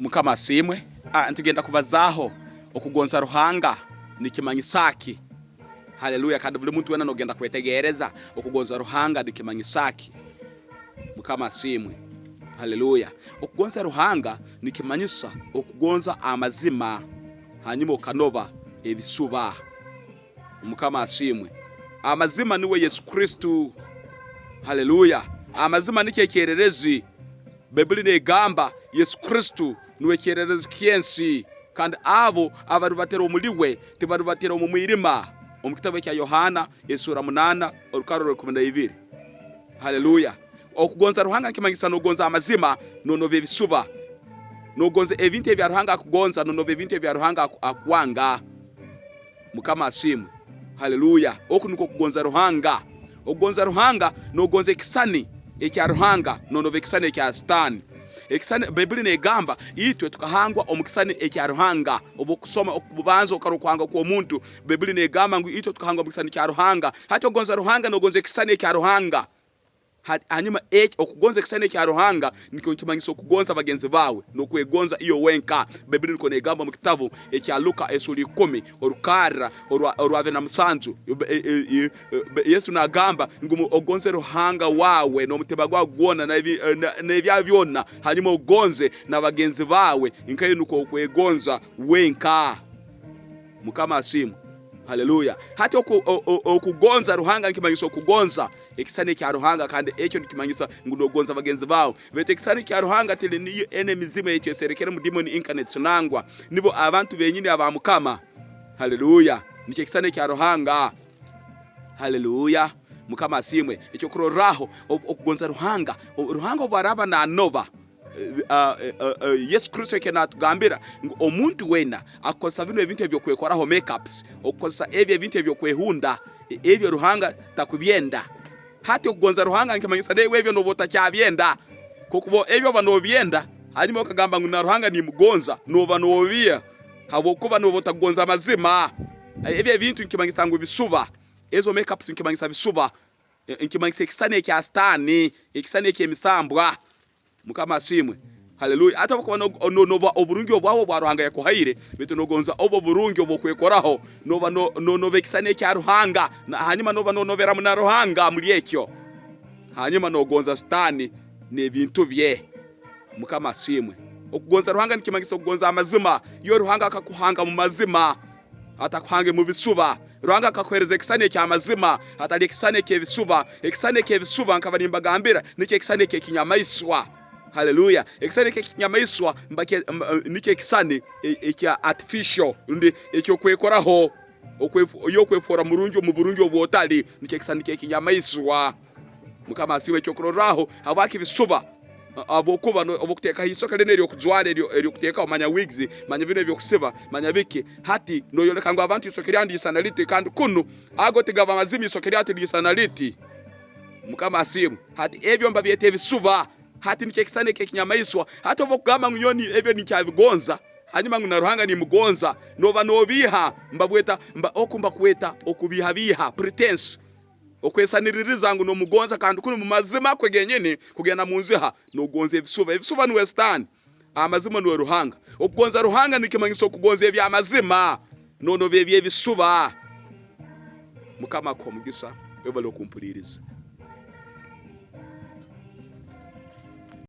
Mukama asimwe. Ntugenda kubazaho okugonza Ruhanga nikimanyisaki. Haleluya. Kandi buli muntu wena nogenda kwetegereza okugonza Ruhanga nikimanyisaki. Mukama asimwe. Haleluya. Okugonza Ruhanga nikimanyisa okugonza amazima hanyuma okanova ebisuba. Mukama asimwe. Amazima niwe Yesu Kristu. Haleluya. Amazima nike kyererezi. Biblia negamba Yesu Kristu niwe kyererezi kyensi kandi abo abarubatera omuliwe tibarubatera mu mwirima. Omukitabo kya Yohana esura 8 orukaro 12. Haleluya. Okugonza Ruhanga nkimanyisa nogonza amazima nonove ebisuba. Nogonza ebintu ebya Ruhanga akugonza nonove ebintu ebya Ruhanga akwanga. Mukama asimwe. Haleluya. Oku niko kugonza Ruhanga. Okugonza Ruhanga nogonza ekisani ekya Ruhanga nonove ekisani ekya Satani. Ekisani Biblia negamba itwe tukahangwa omukisani ekya Ruhanga. Obukusoma okubanza okarukwanga kwa omuntu Biblia negamba ngu itwe tukahangwa omukisani ekya Ruhanga. Hati okugonza Ruhanga nogonza ekisani ekya Ruhanga. Hanyuma okugonza ekisani ekya Ruhanga niko kimanyisa okugonza bagenzi bawe nokwegonza iyo wenka. Biblia niko negamba mu kitabu ekya Luka esura 10 orukara orwave na musanzu. Yesu nagamba ngumu ogonze Ruhanga wawe no muteba gwa gwona na ebya byonna hanyuma ogonze na bagenzi bawe inkaye nuko okwegonza wenka. Mukama asimu. Haleluya. Hati okugonza Ruhanga nkimanyisa okugonza ekisani kya Ruhanga kandi ekyo nikimanyisa ngunogonza bagenzi bawo. Bete ekisani kya Ruhanga tele niyo enemizima ekyo serekera mu demon incarnate nangwa nibo abantu benyine abamukama. Haleluya. Nike ekisani kya Ruhanga. Haleluya. Mukama asimwe. Ekyo kuroraho okugonza Ruhanga. Ruhanga baraba na nova. Yesu Kristo kenatugambira omuntu wena akosa bino ebintu ebyo kwekoraho makeups okosa ebintu ebyo kwehunda ebyo Ruhanga takubyenda. Hati okugonza Ruhanga nkimanyisa newe ebyo nobota kyabyenda kuko ebyo banobyenda hanyuma okagamba ngo na Ruhanga ni mugonza nova novia habo kuba nobota kugonza amazima ebyo bintu nkimanyisa ngo bisuba ezo makeups nkimanyisa bisuba nkimanyisa ekisane kya Satani ekisane kyemisambwa. Mukama asimwe. Haleluya. Hata kuba nova oburungi obwawo bwa Ruhanga yakuhaire beto nogonza obo burungi obokwekoraho nova nove kisane kya Ruhanga na hanyuma nova novera mu Ruhanga muri ekyo hanyuma nogonza Satani nebintu bye. Mukama asimwe. Okugonza Ruhanga nikimanyisa okugonza amazima yo Ruhanga akakuhanga mu mazima atakuhange mu bisuba. Ruhanga akakwereza kisane kya amazima atali kisane kye bisuba. Ekisane kye bisuba nkabarimba gambira nike kisane kye kinyamaiswa. Haleluya. Ekisane kye kinyamaiswa mbake nike kisane ekya artificial ndi ekyo kwekoraho okwefora murungi mu burungi obwotali nike kisane kye kinyamaiswa. Mukama asiwe ekyo kuroraho abaki bisuba abokuba obokuteka hisoka lene lyokujwara eryokuteka omanya wigs manya bino byokusiba manya biki hati noyoleka ngo abantu isokeri andi isanaliti kandi kunu agotegaba amazimi isokeri ati isanaliti. Mukama asimu. Hati ebyo mbabyete bisuba hati nike kisane kye kinyamaiswa hati obokugamba ngunyoni ebyo nikyabigonza hanyuma ngo na Ruhanga ni mugonza nova nobiha mbabweta okumba kweta okubiha pretense okwesaniririza ngo no mugonza kandi kuni mu mazima kwegenyene kugenda munziha nogonza ebisuba ni Western amazima no Ruhanga. Okugonza Ruhanga nikimanyisa okugonza ebya amazima nono bye bisuba. Mukama ko mugisa webalo kumpuliriza.